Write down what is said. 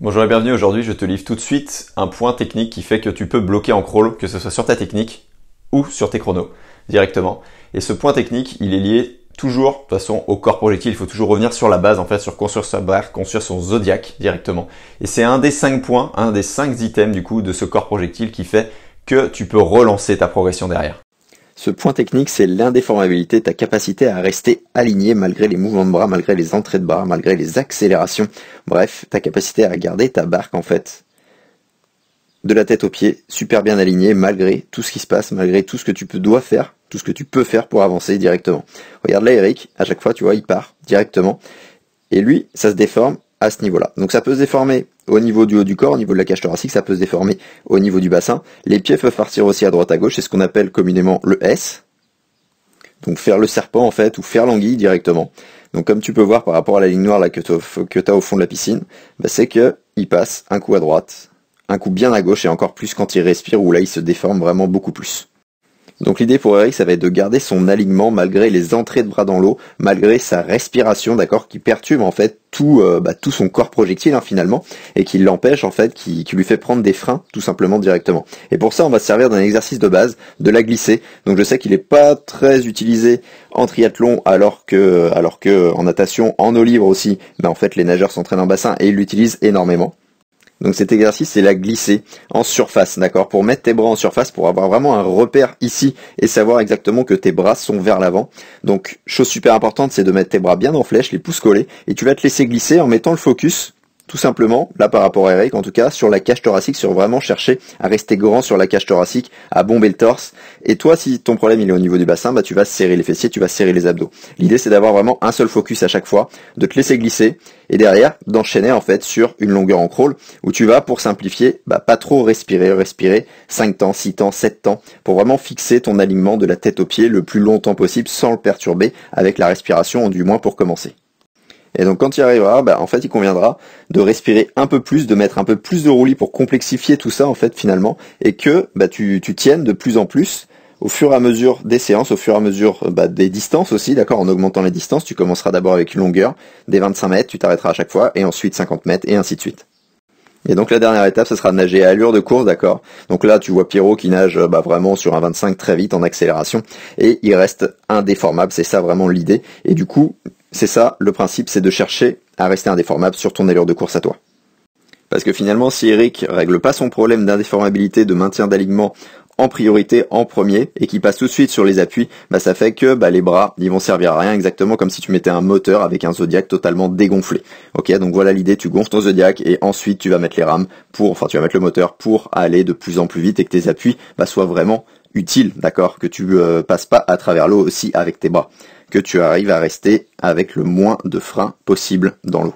Bonjour et bienvenue, aujourd'hui je te livre tout de suite un point technique qui fait que tu peux bloquer en crawl, que ce soit sur ta technique ou sur tes chronos directement. Et ce point technique, il est lié toujours, de toute façon, au corps projectile. Il faut toujours revenir sur la base, en fait, sur construire sa barre, construire son zodiac directement. Et c'est un des 5 points, un des 5 items du coup de ce corps projectile qui fait que tu peux relancer ta progression derrière. Ce point technique, c'est l'indéformabilité, ta capacité à rester aligné malgré les mouvements de bras, malgré les entrées de bras, malgré les accélérations. Bref, ta capacité à garder ta barque, en fait, de la tête aux pieds, super bien alignée, malgré tout ce qui se passe, malgré tout ce que dois faire, tout ce que tu peux faire pour avancer directement. Regarde là, Eric, à chaque fois, tu vois, il part directement. Et lui, ça se déforme à ce niveau-là. Donc ça peut se déformer au niveau du haut du corps, au niveau de la cage thoracique, ça peut se déformer au niveau du bassin. Les pieds peuvent partir aussi à droite à gauche, c'est ce qu'on appelle communément le S. Donc faire le serpent en fait, ou faire l'anguille directement. Donc comme tu peux voir par rapport à la ligne noire là que tu as au fond de la piscine, c'est que il passe un coup à droite, un coup bien à gauche et encore plus quand il respire où là il se déforme vraiment beaucoup plus. Donc l'idée pour Eric, ça va être de garder son alignement malgré les entrées de bras dans l'eau, malgré sa respiration, d'accord, qui perturbe en fait tout son corps projectile finalement, et qui l'empêche en fait, qui lui fait prendre des freins tout simplement directement. Et pour ça, on va se servir d'un exercice de base, de la glissée. Donc je sais qu'il n'est pas très utilisé en triathlon, alors que en natation, en eau libre aussi, en fait les nageurs s'entraînent en bassin et ils l'utilisent énormément. Donc cet exercice, c'est la glissée en surface, d'accord, pour mettre tes bras en surface, pour avoir vraiment un repère ici et savoir exactement que tes bras sont vers l'avant. Donc, chose super importante, c'est de mettre tes bras bien en flèche, les pouces collés, et tu vas te laisser glisser en mettant le focus, tout simplement, là par rapport à Eric en tout cas, sur la cage thoracique, sur vraiment chercher à rester grand sur la cage thoracique, à bomber le torse. Et toi, si ton problème il est au niveau du bassin, tu vas serrer les fessiers, tu vas serrer les abdos. L'idée c'est d'avoir vraiment un seul focus à chaque fois, de te laisser glisser, et derrière d'enchaîner en fait sur une longueur en crawl, où tu vas, pour simplifier, pas trop respirer 5 temps, 6 temps, 7 temps, pour vraiment fixer ton alignement de la tête aux pieds le plus longtemps possible sans le perturber avec la respiration, du moins pour commencer. Et donc quand tu y arriveras, en fait il conviendra de respirer un peu plus, de mettre un peu plus de roulis pour complexifier tout ça en fait finalement, et que tu tiennes de plus en plus au fur et à mesure des séances, au fur et à mesure des distances aussi, d'accord, en augmentant les distances. Tu commenceras d'abord avec une longueur des 25 mètres, tu t'arrêteras à chaque fois, et ensuite 50 mètres, et ainsi de suite. Et donc la dernière étape, ce sera de nager à allure de course, d'accord. Donc là, tu vois Pierrot qui nage vraiment sur un 25 très vite en accélération, et il reste indéformable, c'est ça vraiment l'idée. Et du coup, c'est ça, le principe, c'est de chercher à rester indéformable sur ton allure de course à toi. Parce que finalement, si Eric règle pas son problème d'indéformabilité, de maintien d'alignement en priorité, en premier, et qui passe tout de suite sur les appuis, ça fait que les bras, ils vont servir à rien, exactement comme si tu mettais un moteur avec un Zodiac totalement dégonflé. Ok, donc voilà l'idée, tu gonfles ton Zodiac, et ensuite tu vas mettre les rames tu vas mettre le moteur pour aller de plus en plus vite, et que tes appuis soient vraiment utiles, d'accord, que tu passes pas à travers l'eau aussi avec tes bras, que tu arrives à rester avec le moins de frein possible dans l'eau.